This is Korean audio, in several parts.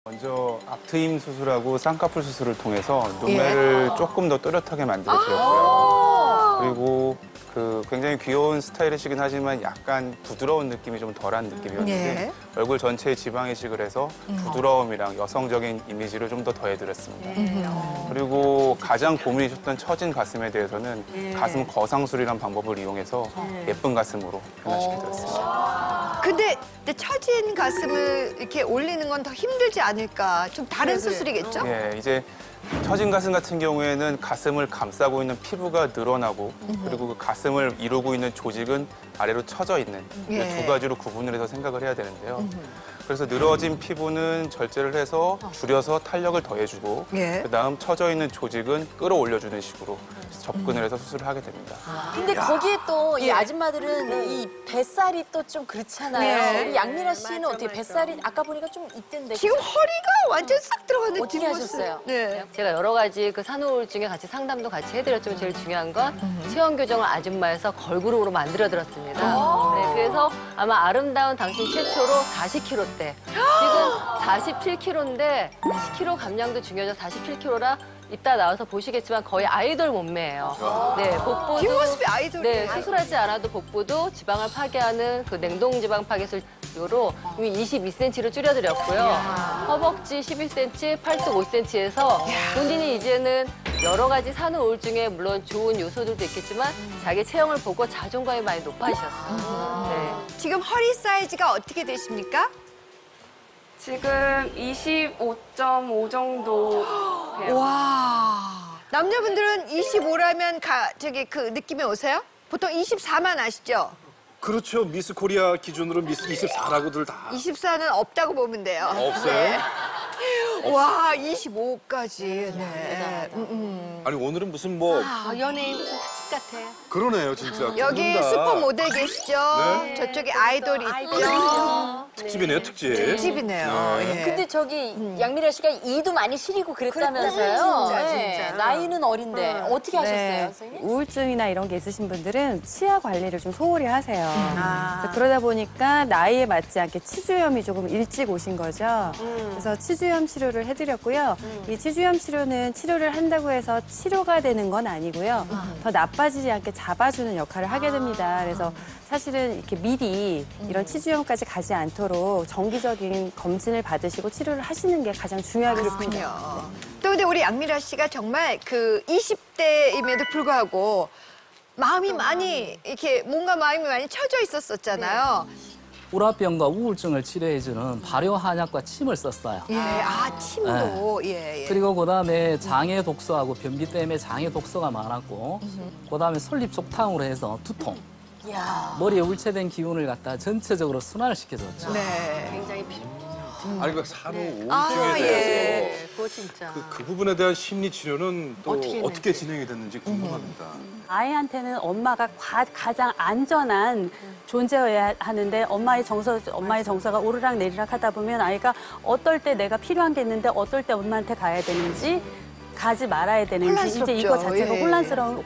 먼저 앞트임 수술하고 쌍꺼풀 수술을 통해서 눈매를 조금 더 또렷하게 만들어드렸고요. 그리고 굉장히 귀여운 스타일이시긴 하지만 약간 부드러운 느낌이 좀 덜한 느낌이었는데 얼굴 전체에 지방 이식을 해서 부드러움이랑 여성적인 이미지를 좀 더 더해드렸습니다. 그리고 가장 고민이셨던 처진 가슴에 대해서는 가슴 거상술이란 방법을 이용해서 예쁜 가슴으로 변화시켜드렸습니다. 근데 처진 가슴을 이렇게 올리는 건 더 힘들지 않을까? 좀 다른 수술이겠죠? 예, 이제 처진 가슴 같은 경우에는 가슴을 감싸고 있는 피부가 늘어나고 그리고 그 가슴을 이루고 있는 조직은 아래로 처져 있는 이 두 가지로 구분을 해서 생각을 해야 되는데요. 그래서 늘어진 피부는 절제를 해서 줄여서 탄력을 더해주고 그다음 처져 있는 조직은 끌어올려주는 식으로 접근을 해서 수술을 하게 됩니다. 근데 거기에 또 이 아줌마들은 이 뱃살이 또 좀 그렇잖아요. 우리 양미라 씨는 어떻게 뱃살이 아까 보니까 좀 있던데. 지금 허리가 완전 싹 들어가는 어떻게 하셨어요? 네. 제가 여러 가지 그 산후우울증에 같이 상담도 같이 해드렸지만 제일 중요한 건 체형 교정을 아줌마에서 걸그룹으로 만들어드렸습니다. 네, 그래서 아마 아름다운 당신 최초로 40kg대. 지금 47kg인데 10kg 감량도 중요하죠. 47kg라 이따 나와서 보시겠지만 거의 아이돌 몸매예요. 네, 복부도 뒷모습이 아이돌이에요. 네, 수술하지 않아도 복부도 지방을 파괴하는 그 냉동 지방 파괴술로 이미 22cm로 줄여드렸고요. 허벅지 11cm, 팔뚝 5cm에서 본인이 이제는 여러 가지 산후우울증에 물론 좋은 요소들도 있겠지만 자기 체형을 보고 자존감이 많이 높아지셨어요. 네. 지금 허리 사이즈가 어떻게 되십니까? 지금 25.5 정도 돼요. 와. 남자분들은 25라면 그 느낌이 오세요? 보통 24만 아시죠? 그렇죠. 미스 코리아 기준으로 미스 24라고들 다. 24는 없다고 보면 돼요. 없어요? 와, 25까지. 네. 아니 오늘은 무슨 뭐 연예인 무슨 특집 같아. 그러네요 진짜. 여기 두 분 다. 슈퍼 모델 계시죠? 네. 저쪽에 아이돌 있죠? 특집이네요 특집. 특집이네요. 예. 근데 저기 양미라 씨가 이도 많이 시리고 그랬다면서요. 진짜. 나이는 어린데 어떻게 하셨어요, 네. 선생님? 우울증이나 이런 게 있으신 분들은 치아 관리를 좀 소홀히 하세요. 그래서 그러다 보니까 나이에 맞지 않게 치주염이 조금 일찍 오신 거죠. 그래서 치주염 치료를 해드렸고요. 이 치주염 치료는 치료를 한다고 해서 치료가 되는 건 아니고요. 더 나빠지지 않게 잡아주는 역할을 하게 됩니다. 그래서 사실은 이렇게 미리 이런 치주염까지 가지 않도록 정기적인 검진을 받으시고 치료를 하시는 게 가장 중요하겠습니다. 또 근데 우리 양미라 씨가 정말 그 20대임에도 불구하고 마음이 많이 이렇게 뭔가 마음이 많이 처져 있었잖아요. 우라병과 우울증을 치료해주는 발효 한약과 침을 썼어요. 예, 침으로. 예. 그리고 그다음에 장애 독소하고 변비 때문에 장애 독소가 많았고 그다음에 솔잎 족탕으로 해서 두통. 머리에 울체된 기운을 갖다 전체적으로 순환을 시켜줬죠. 네. 굉장히 필요. 아니 그 산후 우울증에 대해서 그거 진짜. 그 부분에 대한 심리 치료는 또 어떻게 진행이 됐는지 궁금합니다. 아이한테는 엄마가 가장 안전한 존재여야 하는데 엄마의 정서가 오르락 내리락 하다 보면 아이가 어떨 때 내가 필요한 게 있는데 어떨 때 엄마한테 가야 되는지 가지 말아야 되는지 이제 이거 자체가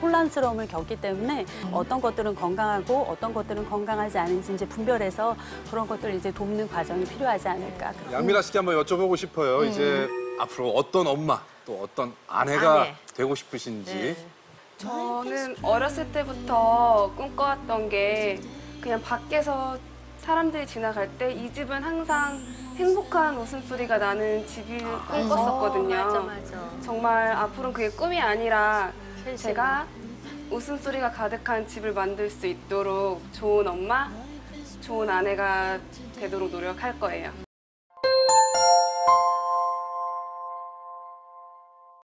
혼란스러움을 겪기 때문에 어떤 것들은 건강하고 어떤 것들은 건강하지 않은지 이제 분별해서 그런 것들을 이제 돕는 과정이 필요하지 않을까. 양미라 씨께 한번 여쭤보고 싶어요. 이제 앞으로 어떤 엄마 또 어떤 아내가 되고 싶으신지. 저는 어렸을 때부터 꿈꿔왔던 게 그냥 밖에서 사람들이 지나갈 때 이 집은 항상 행복한 웃음소리가 나는 집을 꿈꿨었거든요. 정말 앞으로는 그게 꿈이 아니라 제가 웃음소리가 가득한 집을 만들 수 있도록 좋은 엄마, 좋은 아내가 되도록 노력할 거예요.